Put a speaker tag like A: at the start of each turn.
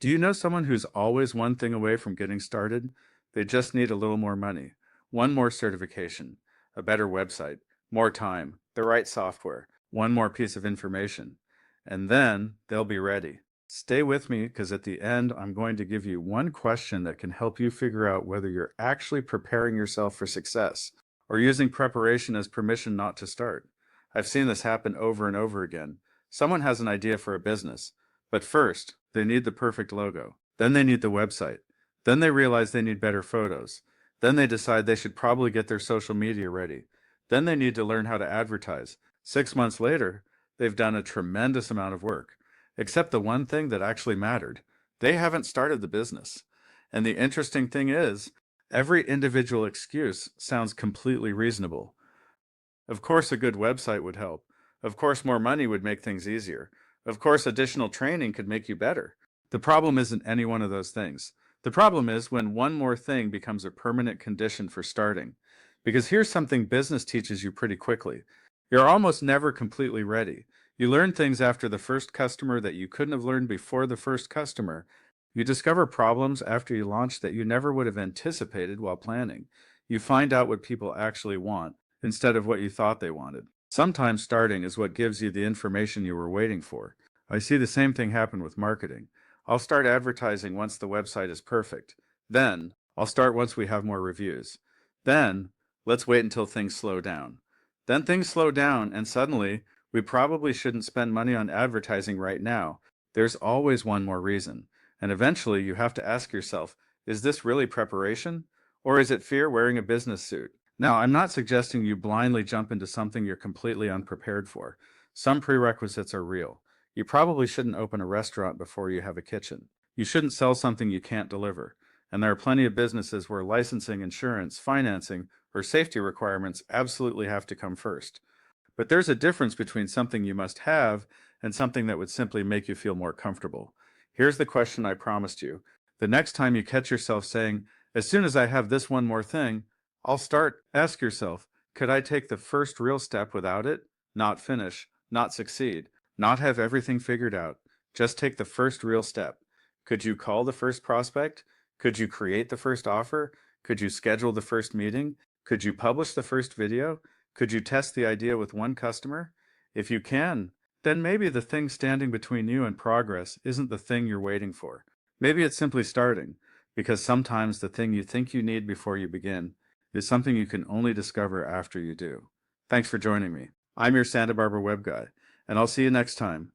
A: Do you know someone who's always one thing away from getting started? They just need a little more money, one more certification, a better website, more time, the right software, one more piece of information, and then they'll be ready. Stay with me because at the end, I'm going to give you one question that can help you figure out whether you're actually preparing yourself for success or using preparation as permission not to start. I've seen this happen over and over again. Someone has an idea for a business, but first, they need the perfect logo. Then they need the website. Then they realize they need better photos. Then they decide they should probably get their social media ready. Then they need to learn how to advertise. 6 months later, they've done a tremendous amount of work, except the one thing that actually mattered. They haven't started the business. And the interesting thing is, every individual excuse sounds completely reasonable. Of course, a good website would help. Of course, more money would make things easier. Of course, additional training could make you better. The problem isn't any one of those things. The problem is when one more thing becomes a permanent condition for starting. Because here's something business teaches you pretty quickly. You're almost never completely ready. You learn things after the first customer that you couldn't have learned before the first customer. You discover problems after you launch that you never would have anticipated while planning. You find out what people actually want instead of what you thought they wanted. Sometimes starting is what gives you the information you were waiting for. I see the same thing happen with marketing. I'll start advertising once the website is perfect. Then, I'll start once we have more reviews. Then, let's wait until things slow down. Then things slow down, and suddenly, we probably shouldn't spend money on advertising right now. There's always one more reason. And eventually, you have to ask yourself, is this really preparation? Or is it fear wearing a business suit? Now, I'm not suggesting you blindly jump into something you're completely unprepared for. Some prerequisites are real. You probably shouldn't open a restaurant before you have a kitchen. You shouldn't sell something you can't deliver. And there are plenty of businesses where licensing, insurance, financing, or safety requirements absolutely have to come first. But there's a difference between something you must have and something that would simply make you feel more comfortable. Here's the question I promised you. The next time you catch yourself saying, as soon as I have this one more thing, I'll start. Ask yourself, could I take the first real step without it? Not finish, not succeed, not have everything figured out. Just take the first real step. Could you call the first prospect? Could you create the first offer? Could you schedule the first meeting? Could you publish the first video? Could you test the idea with one customer? If you can, then maybe the thing standing between you and progress isn't the thing you're waiting for. Maybe it's simply starting, because sometimes the thing you think you need before you begin is something you can only discover after you do. Thanks for joining me. I'm your Santa Barbara web guy, and I'll see you next time.